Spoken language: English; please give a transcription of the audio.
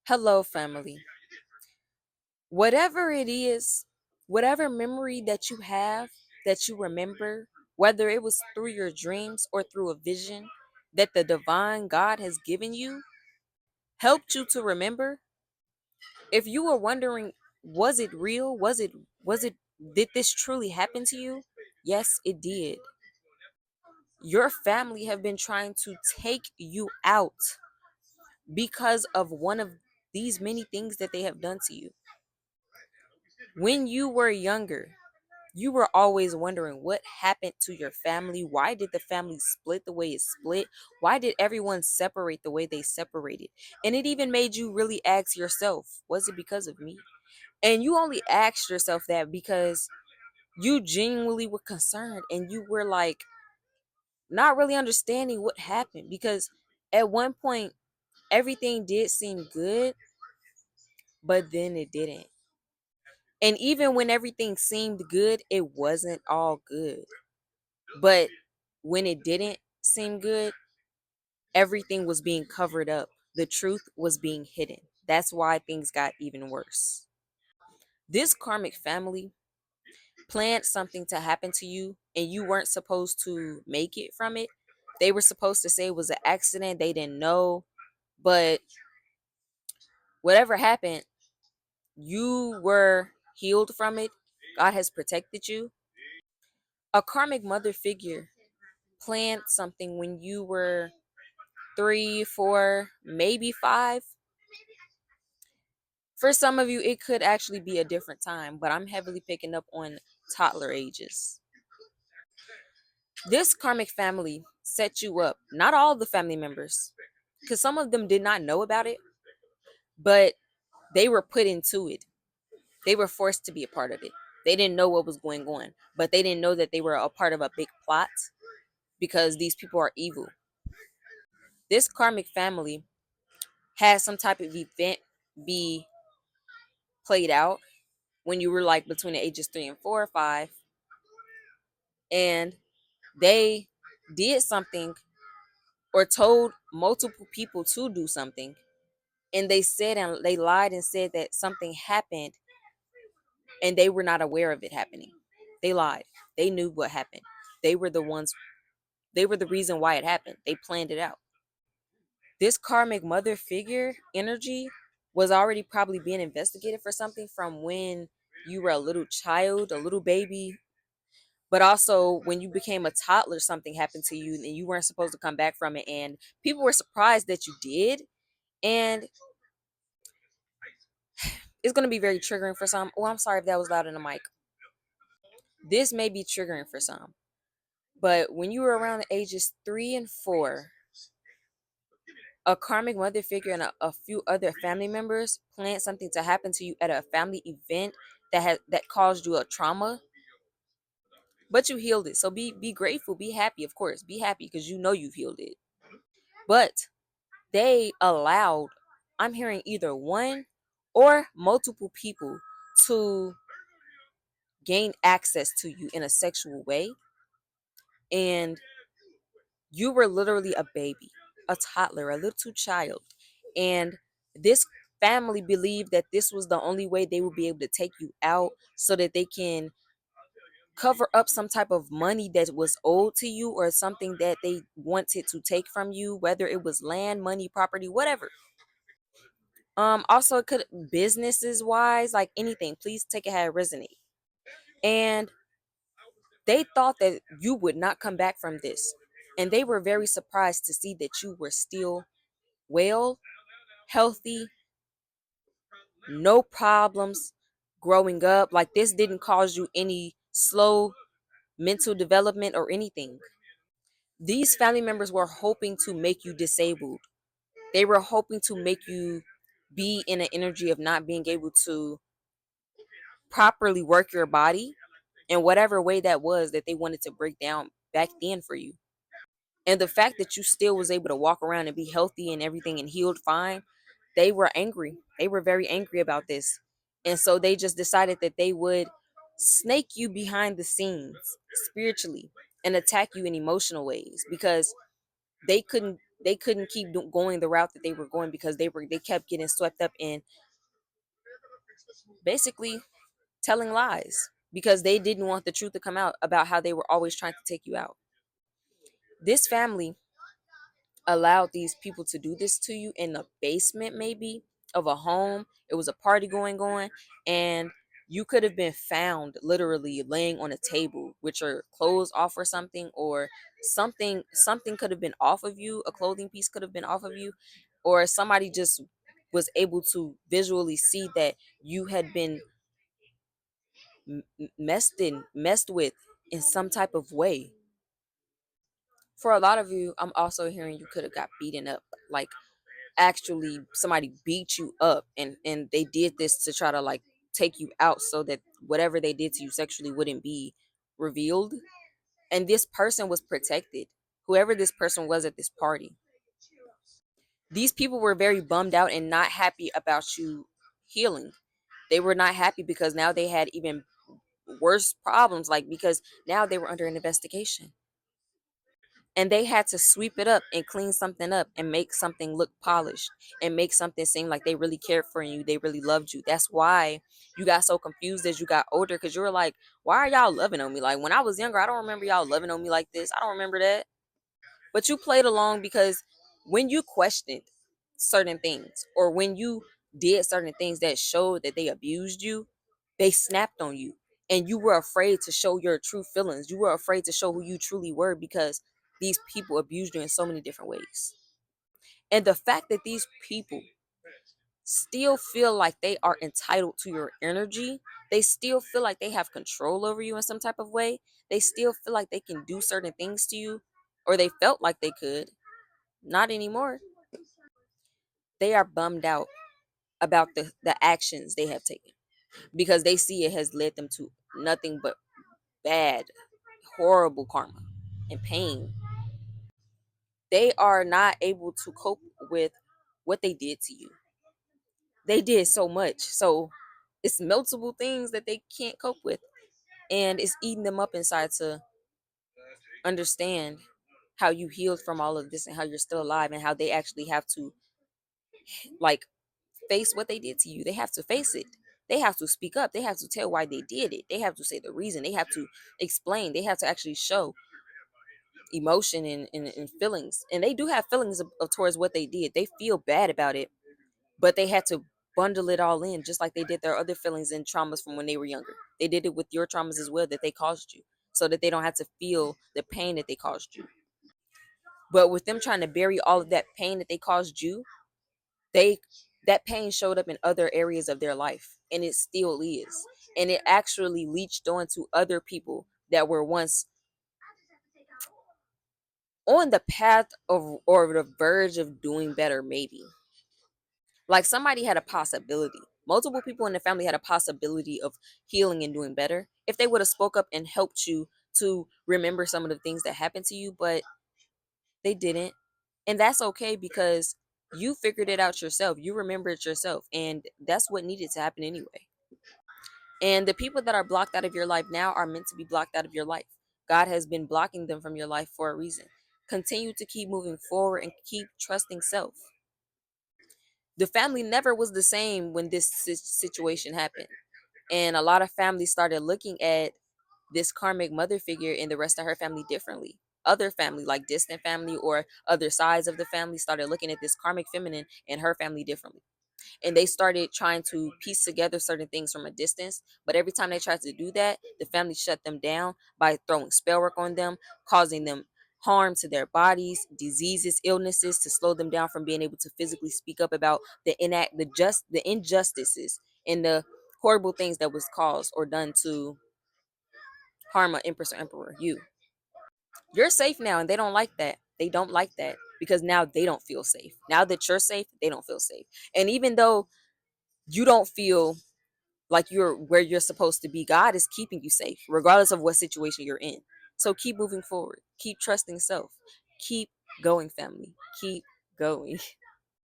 Hello, family. Whatever it is, whatever memory that you have that you remember, whether it was through your dreams or through a vision that the divine God has given you, helped you to remember. If you were wondering, was it real? Did this truly happen to you? Yes, it did. Your family have been trying to take you out because of one of these many things that they have done to you. When you were younger, you were always wondering what happened to your family. Why did the family split the way it split? Why did everyone separate the way they separated? And it even made you really ask yourself, was it because of me? And you only asked yourself that because you genuinely were concerned and you were like not really understanding what happened, because at one point everything did seem good, but then it didn't. And even when everything seemed good, it wasn't all good. But when it didn't seem good, everything was being covered up. The truth was being hidden. That's why things got even worse. This karmic family planned something to happen to you, and you weren't supposed to make it from it. They were supposed to say it was an accident. They didn't know. But whatever happened, you were healed from it. God has protected you. A karmic mother figure planned something when you were 3, 4, maybe 5. For some of you, it could actually be a different time, but I'm heavily picking up on toddler ages. This karmic family set you up, not all the family members, because some of them did not know about it, but they were put into it. They were forced to be a part of it. They didn't know what was going on, but they didn't know that they were a part of a big plot because these people are evil. This karmic family had some type of event be played out when you were like between the ages 3 and 4 or 5, and they did something or told multiple people to do something, and they said and they lied and said that something happened and they were not aware of it happening. They lied. They knew what happened. They were the ones, they were the reason why it happened. They planned it out. This karmic mother figure energy was already probably being investigated for something from when you were a little child, a little baby. But also when you became a toddler, something happened to you and you weren't supposed to come back from it. And people were surprised that you did. And it's going to be very triggering for some. Oh, I'm sorry if that was loud in the mic. This may be triggering for some. But when you were around the ages 3 and 4, a karmic mother figure and a few other family members planned something to happen to you at a family event that caused you a trauma, but you healed it. So be grateful, be happy, of course. Be happy because you know you've healed it. But they allowed, I'm hearing either one or multiple people to gain access to you in a sexual way. And you were literally a baby, a toddler, a little child. And this family believed that this was the only way they would be able to take you out so that they can cover up some type of money that was owed to you or something that they wanted to take from you, whether it was land, money, property, whatever. Also it could businesses wise, like anything. Please take it how it resonate. And they thought that you would not come back from this. And they were very surprised to see that you were still well, healthy, no problems growing up. Like this didn't cause you any slow mental development or anything. These family members were hoping to make you disabled. They were hoping to make you be in an energy of not being able to properly work your body in whatever way that was that they wanted to break down back then for you. And the fact that you still was able to walk around and be healthy and everything and healed fine, they were angry. They were very angry about this. And so they just decided that they would snake you behind the scenes spiritually and attack you in emotional ways because they couldn't they couldn't keep going the route that they were going because they kept getting swept up in basically telling lies because they didn't want the truth to come out about how they were always trying to take you out. This family allowed these people to do this to you in the basement, maybe, of a home. It was a party going on, and you could have been found literally laying on a table with your clothes off or something, or something could have been off of you, a clothing piece could have been off of you, or somebody just was able to visually see that you had been messed with in some type of way. For a lot of you, I'm also hearing you could have got beaten up, like actually somebody beat you up, and they did this to try to like take you out so that whatever they did to you sexually wouldn't be revealed. And this person was protected, whoever this person was at this party. These people were very bummed out and not happy about you healing. They were not happy because now they had even worse problems, like because now they were under an investigation, and they had to sweep it up and clean something up and make something look polished and make something seem like they really cared for you, they really loved you. That's why you got so confused as you got older, because you were like, why are y'all loving on me? Like when I was younger, I don't remember y'all loving on me like this. I don't remember that. But you played along because when you questioned certain things, or when you did certain things that showed that they abused you, they snapped on you. And you were afraid to show your true feelings. You were afraid to show who you truly were because these people abused you in so many different ways. And the fact that these people still feel like they are entitled to your energy, they still feel like they have control over you in some type of way, they still feel like they can do certain things to you, or they felt like they could, not anymore. They are bummed out about the actions they have taken because they see it has led them to nothing but bad, horrible karma and pain. They are not able to cope with what they did to you. They did so much. So it's multiple things that they can't cope with. And it's eating them up inside to understand how you healed from all of this and how you're still alive, and how they actually have to like face what they did to you. They have to face it. They have to speak up. They have to tell why they did it. They have to say the reason. They have to explain. They have to actually show emotion and feelings. And they do have feelings of towards what they did. They feel bad about it, but they had to bundle it all in just like they did their other feelings and traumas from when they were younger. They did it with your traumas as well that they caused you, so that they don't have to feel the pain that they caused you. But with them trying to bury all of that pain that they caused you, they that pain showed up in other areas of their life, and it still is. And it actually leached onto other people that were once on the path of or the verge of doing better, maybe. Like somebody had a possibility. Multiple people in the family had a possibility of healing and doing better if they would have spoke up and helped you to remember some of the things that happened to you, but they didn't. And that's okay because you figured it out yourself. You remember it yourself, and that's what needed to happen anyway. And the people that are blocked out of your life now are meant to be blocked out of your life. God has been blocking them from your life for a reason. Continue to keep moving forward and keep trusting self. The family never was the same when this situation happened. And a lot of families started looking at this karmic mother figure and the rest of her family differently. Other family, like distant family or other sides of the family, started looking at this karmic feminine and her family differently. And they started trying to piece together certain things from a distance. But every time they tried to do that, the family shut them down by throwing spell work on them, causing them harm to their bodies, diseases, illnesses, to slow them down from being able to physically speak up about the injustices and the horrible things that was caused or done to harm a empress or emperor. You're safe now, and they don't like that. They don't like that because now they don't feel safe. Now that you're safe, they don't feel safe. And even though you don't feel like you're where you're supposed to be, God is keeping you safe regardless of what situation you're in. So keep moving forward, keep trusting self, keep going, family, keep going.